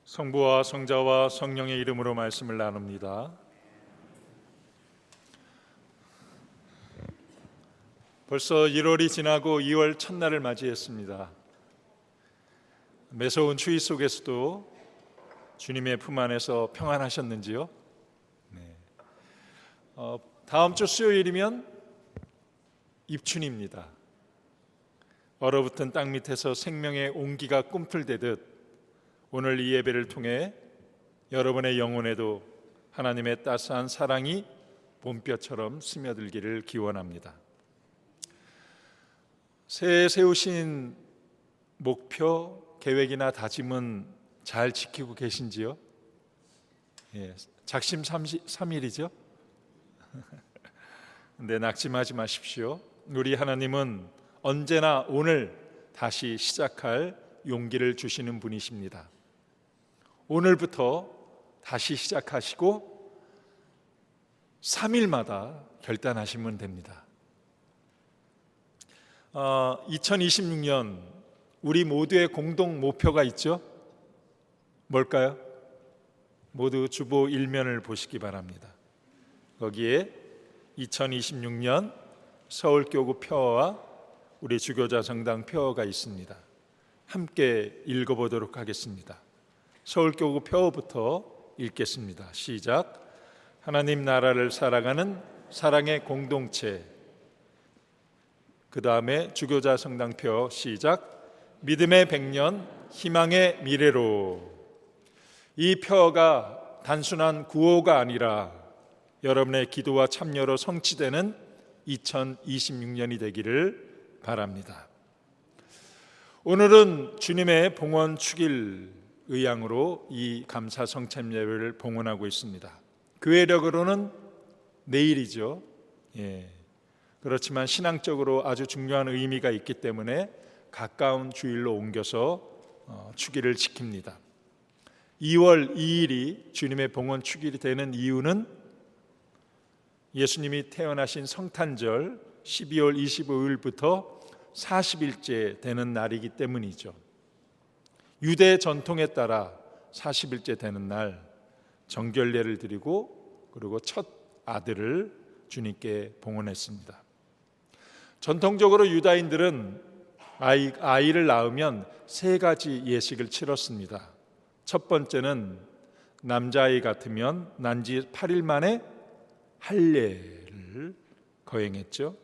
성부와 성자와 성령의 이름으로 말씀을 나눕니다. 벌써 1월이 지나고 2월 첫날을 맞이했습니다. 매서운 추위 속에서도 주님의 품 안에서 평안하셨는지요? 네. 다음 주 수요일이면 입춘입니다. 얼어붙은 땅 밑에서 생명의 온기가 꿈틀대듯 오늘 이 예배를 통해 여러분의 영혼에도 하나님의 따스한 사랑이 봄볕처럼 스며들기를 기원합니다. 새해 세우신 목표, 계획이나 다짐은 잘 지키고 계신지요? 작심 3일이죠? 근데 낙심하지 마십시오. 우리 하나님은 언제나 오늘 다시 시작할 용기를 주시는 분이십니다. 오늘부터 다시 시작하시고 3일마다 결단하시면 됩니다. 2026년 우리 모두의 공동 목표가 있죠? 뭘까요? 모두 주보 1면을 보시기 바랍니다. 거기에 2026년 서울교구 표어와 우리 주교자 성당 표어가 있습니다. 함께 읽어보도록 하겠습니다. 서울교구 표어부터 읽겠습니다. 시작. 하나님 나라를 살아가는 사랑의 공동체. 그 다음에 주교자 성당 표어 시작. 믿음의 100년, 희망의 미래로. 이 표어가 단순한 구호가 아니라 여러분의 기도와 참여로 성취되는 2026년이 되기를 바랍니다. 오늘은 주님의 봉헌 축일 의향으로 이 감사 성찬 예배를 봉헌하고 있습니다. 교회력으로는 내일이죠. 그렇지만 신앙적으로 아주 중요한 의미가 있기 때문에 가까운 주일로 옮겨서 축일을 지킵니다. 2월 2일이 주님의 봉헌 축일이 되는 이유는 예수님이 태어나신 성탄절 12월 25일부터 40일째 되는 날이기 때문이죠. 유대 전통에 따라 40일째 되는 날 정결례를 드리고 그리고 첫 아들을 주님께 봉헌했습니다. 전통적으로 유다인들은 아이를 낳으면 3가지 예식을 치렀습니다. 첫 번째는 남자아이 같으면 난 지 8일 만에 할례를 거행했죠.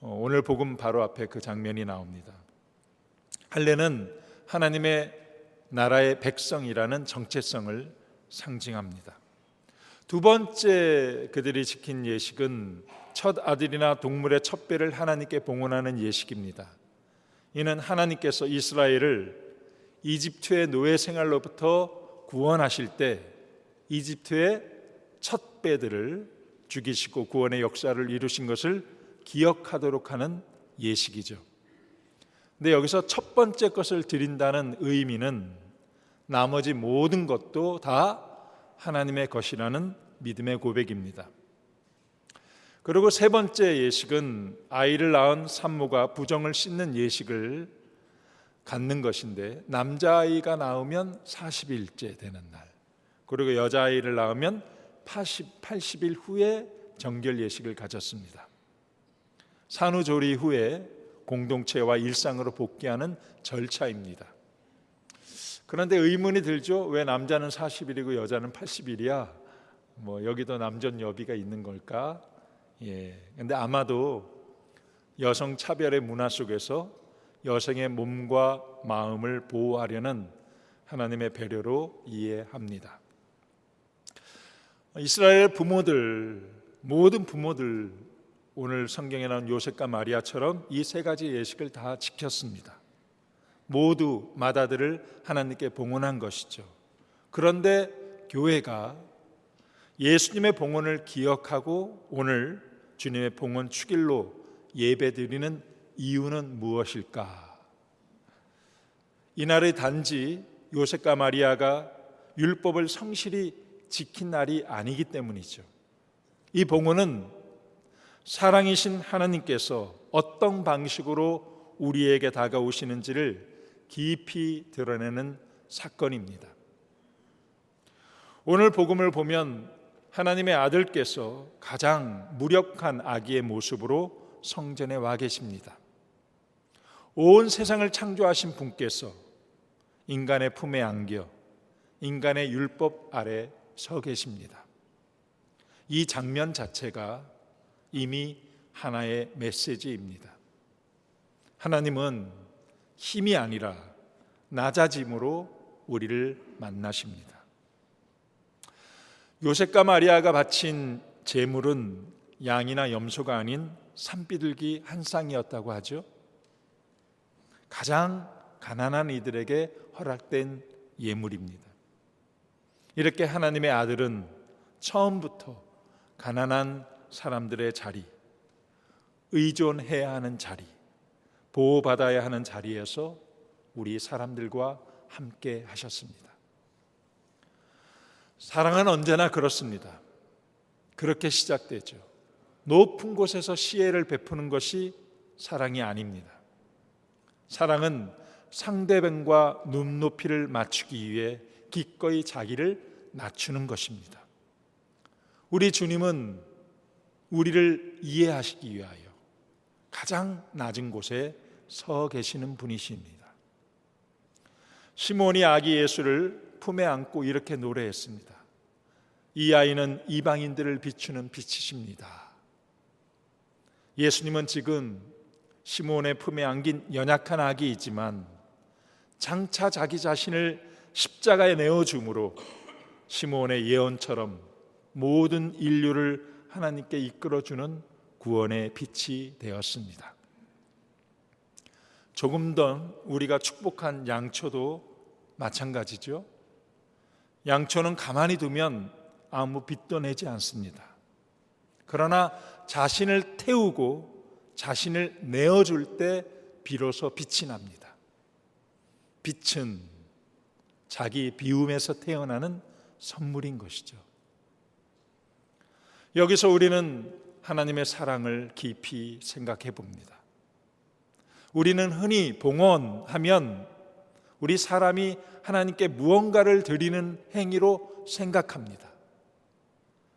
오늘 복음 바로 앞에 그 장면이 나옵니다. 할례는 하나님의 나라의 백성이라는 정체성을 상징합니다. 두 번째 그들이 지킨 예식은 첫 아들이나 동물의 첫 배를 하나님께 봉헌하는 예식입니다. 이는 하나님께서 이스라엘을 이집트의 노예 생활로부터 구원하실 때 이집트의 첫 배들을 죽이시고 구원의 역사를 이루신 것을 기억하도록 하는 예식이죠. 근데 여기서 첫 번째 것을 드린다는 의미는 나머지 모든 것도 다 하나님의 것이라는 믿음의 고백입니다. 그리고 세 번째 예식은 아이를 낳은 산모가 부정을 씻는 예식을 갖는 것인데 남자아이가 낳으면 40일째 되는 날, 그리고 여자아이를 낳으면 80일 후에 정결 예식을 가졌습니다. 산후조리 후에 공동체와 일상으로 복귀하는 절차입니다. 그런데 의문이 들죠. 왜 남자는 40일이고 여자는 80일이야? 여기도 남존여비가 있는 걸까? 근데 아마도 여성 차별의 문화 속에서 여성의 몸과 마음을 보호하려는 하나님의 배려로 이해합니다. 이스라엘 부모들, 모든 부모들, 오늘 성경에 나온 요셉과 마리아처럼 이 3가지 예식을 다 지켰습니다. 모두 맏아들을 하나님께 봉헌한 것이죠. 그런데 교회가 예수님의 봉헌을 기억하고 오늘 주님의 봉헌 축일로 예배드리는 이유는 무엇일까? 이날의 단지 요셉과 마리아가 율법을 성실히 지킨 날이 아니기 때문이죠. 이 봉헌은 사랑이신 하나님께서 어떤 방식으로 우리에게 다가오시는지를 깊이 드러내는 사건입니다. 오늘 복음을 보면 하나님의 아들께서 가장 무력한 아기의 모습으로 성전에 와 계십니다. 온 세상을 창조하신 분께서 인간의 품에 안겨 인간의 율법 아래 서 계십니다. 이 장면 자체가 이미 하나의 메시지입니다. 하나님은 힘이 아니라 낮아짐으로 우리를 만나십니다. 요셉과 마리아가 바친 제물은 양이나 염소가 아닌 산비둘기 한 쌍이었다고 하죠. 가장 가난한 이들에게 허락된 예물입니다. 이렇게 하나님의 아들은 처음부터 가난한 사람들의 자리, 의존해야 하는 자리, 보호받아야 하는 자리에서 우리 사람들과 함께 하셨습니다. 사랑은 언제나 그렇습니다. 그렇게 시작되죠. 높은 곳에서 시혜를 베푸는 것이 사랑이 아닙니다. 사랑은 상대방과 눈높이를 맞추기 위해 기꺼이 자기를 낮추는 것입니다. 우리 주님은 우리를 이해하시기 위하여 가장 낮은 곳에 서 계시는 분이십니다. 시몬이 아기 예수를 품에 안고 이렇게 노래했습니다. 이 아이는 이방인들을 비추는 빛이십니다. 예수님은 지금 시몬의 품에 안긴 연약한 아기이지만 장차 자기 자신을 십자가에 내어줌으로 시몬의 예언처럼 모든 인류를 하나님께 이끌어주는 구원의 빛이 되었습니다. 조금 더 우리가 축복한 양초도 마찬가지죠. 양초는 가만히 두면 아무 빛도 내지 않습니다. 그러나 자신을 태우고 자신을 내어줄 때 비로소 빛이 납니다. 빛은 자기 비움에서 태어나는 선물인 것이죠. 여기서 우리는 하나님의 사랑을 깊이 생각해 봅니다. 우리는 흔히 봉헌하면 우리 사람이 하나님께 무언가를 드리는 행위로 생각합니다.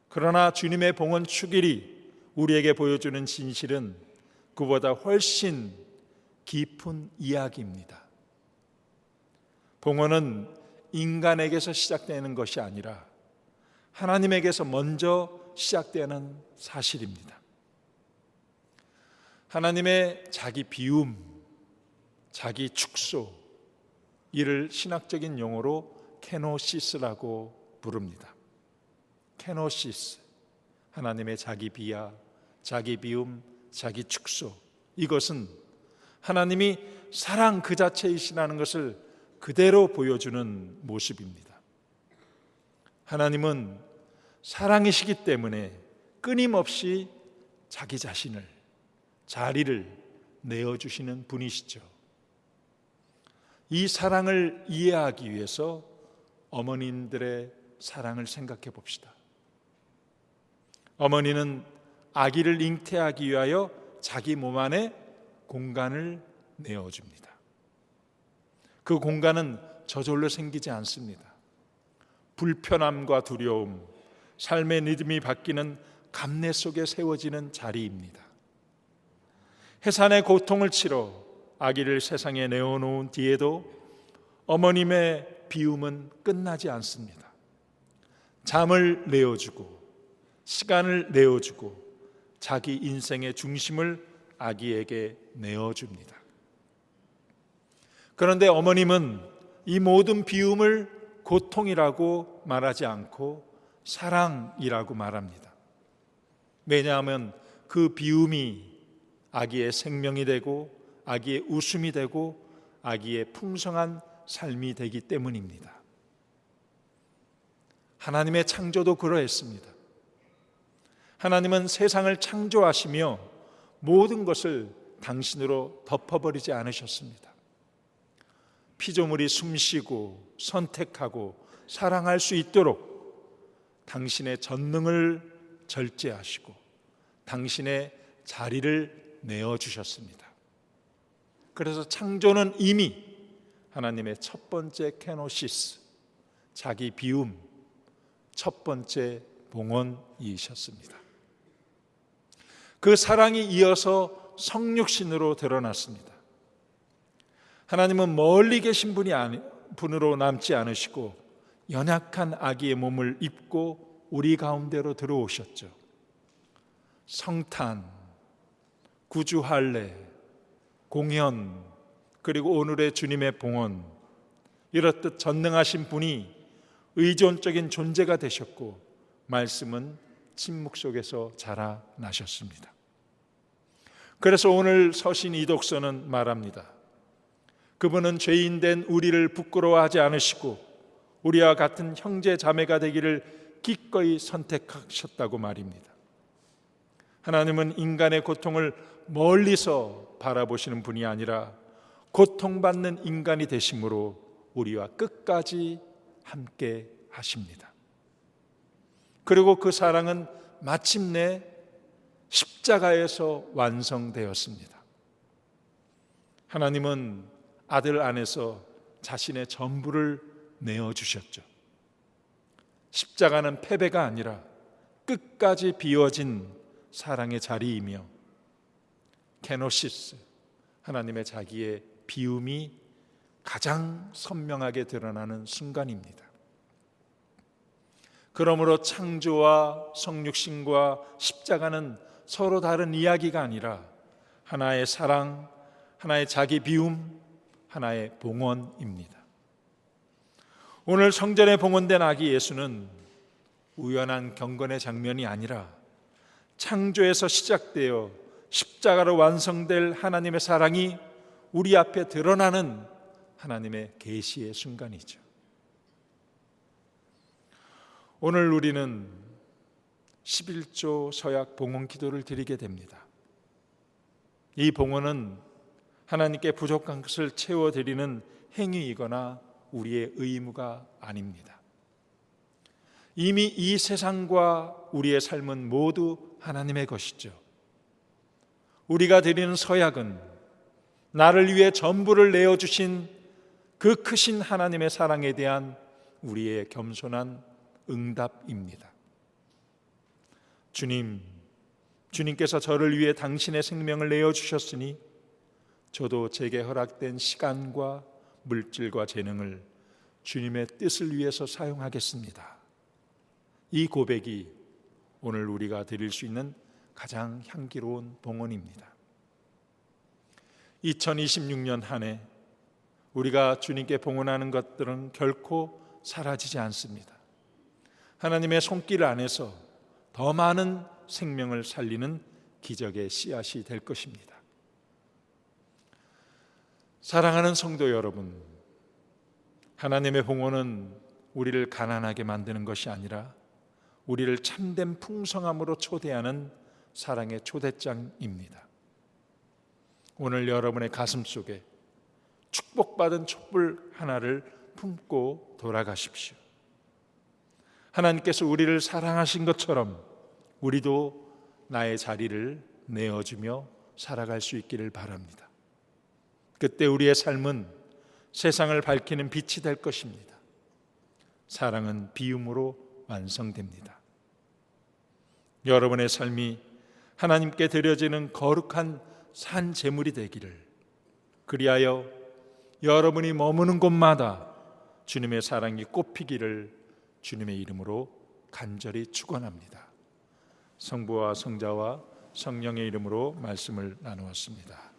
그러나 주님의 봉헌 축일이 우리에게 보여주는 진실은 그보다 훨씬 깊은 이야기입니다. 봉헌은 인간에게서 시작되는 것이 아니라 하나님에게서 먼저 시작되는 사실입니다. 하나님의 자기 비움, 자기 축소, 이를 신학적인 용어로 케노시스라고 부릅니다. 케노시스, 하나님의 자기 비하, 자기 비움, 자기 축소, 이것은 하나님이 사랑 그 자체이시라는 것을 그대로 보여주는 모습입니다. 하나님은 사랑이시기 때문에 끊임없이 자기 자신을, 자리를 내어주시는 분이시죠. 이 사랑을 이해하기 위해서 어머님들의 사랑을 생각해 봅시다. 어머니는 아기를 잉태하기 위하여 자기 몸 안에 공간을 내어줍니다. 그 공간은 저절로 생기지 않습니다. 불편함과 두려움, 삶의 리듬이 바뀌는 감내 속에 세워지는 자리입니다. 해산의 고통을 치러 아기를 세상에 내어놓은 뒤에도 어머님의 비움은 끝나지 않습니다. 잠을 내어주고 시간을 내어주고 자기 인생의 중심을 아기에게 내어줍니다. 그런데 어머님은 이 모든 비움을 고통이라고 말하지 않고 사랑이라고 말합니다. 왜냐하면 그 비움이 아기의 생명이 되고 아기의 웃음이 되고 아기의 풍성한 삶이 되기 때문입니다. 하나님의 창조도 그러했습니다. 하나님은 세상을 창조하시며 모든 것을 당신으로 덮어버리지 않으셨습니다. 피조물이 숨쉬고 선택하고 사랑할 수 있도록 당신의 전능을 절제하시고 당신의 자리를 내어주셨습니다. 그래서 창조는 이미 하나님의 첫 번째 케노시스, 자기 비움, 첫 번째 봉헌이셨습니다. 그 사랑이 이어서 성육신으로 드러났습니다. 하나님은 멀리 계신 분으로 남지 않으시고 연약한 아기의 몸을 입고 우리 가운데로 들어오셨죠. 성탄, 구주할례, 공연, 그리고 오늘의 주님의 봉헌, 이렇듯 전능하신 분이 의존적인 존재가 되셨고 말씀은 침묵 속에서 자라나셨습니다. 그래서 오늘 서신 이독서는 말합니다. 그분은 죄인된 우리를 부끄러워하지 않으시고 우리와 같은 형제 자매가 되기를 기꺼이 선택하셨다고 말입니다. 하나님은 인간의 고통을 멀리서 바라보시는 분이 아니라 고통받는 인간이 되심으로 우리와 끝까지 함께 하십니다. 그리고 그 사랑은 마침내 십자가에서 완성되었습니다. 하나님은 아들 안에서 자신의 전부를 내어주셨죠. 십자가는 패배가 아니라 끝까지 비워진 사랑의 자리이며 케노시스, 하나님의 자기의 비움이 가장 선명하게 드러나는 순간입니다. 그러므로 창조와 성육신과 십자가는 서로 다른 이야기가 아니라 하나의 사랑, 하나의 자기 비움, 하나의 봉헌입니다. 오늘 성전에 봉헌된 아기 예수는 우연한 경건의 장면이 아니라 창조에서 시작되어 십자가로 완성될 하나님의 사랑이 우리 앞에 드러나는 하나님의 계시의 순간이죠. 오늘 우리는 11조 서약 봉헌 기도를 드리게 됩니다. 이 봉헌은 하나님께 부족한 것을 채워드리는 행위이거나 우리의 의무가 아닙니다. 이미 이 세상과 우리의 삶은 모두 하나님의 것이죠. 우리가 드리는 서약은 나를 위해 전부를 내어주신 그 크신 하나님의 사랑에 대한 우리의 겸손한 응답입니다. 주님께서 저를 위해 당신의 생명을 내어주셨으니 저도 제게 허락된 시간과 물질과 재능을 주님의 뜻을 위해서 사용하겠습니다. 이 고백이 오늘 우리가 드릴 수 있는 가장 향기로운 봉헌입니다. 2026년 한 해 우리가 주님께 봉헌하는 것들은 결코 사라지지 않습니다. 하나님의 손길 안에서 더 많은 생명을 살리는 기적의 씨앗이 될 것입니다. 사랑하는 성도 여러분, 하나님의 봉헌은 우리를 가난하게 만드는 것이 아니라 우리를 참된 풍성함으로 초대하는 사랑의 초대장입니다. 오늘 여러분의 가슴 속에 축복받은 촛불 하나를 품고 돌아가십시오. 하나님께서 우리를 사랑하신 것처럼 우리도 나의 자리를 내어주며 살아갈 수 있기를 바랍니다. 그때 우리의 삶은 세상을 밝히는 빛이 될 것입니다. 사랑은 비움으로 완성됩니다. 여러분의 삶이 하나님께 드려지는 거룩한 산 제물이 되기를, 그리하여 여러분이 머무는 곳마다 주님의 사랑이 꽃피기를 주님의 이름으로 간절히 축원합니다. 성부와 성자와 성령의 이름으로 말씀을 나누었습니다.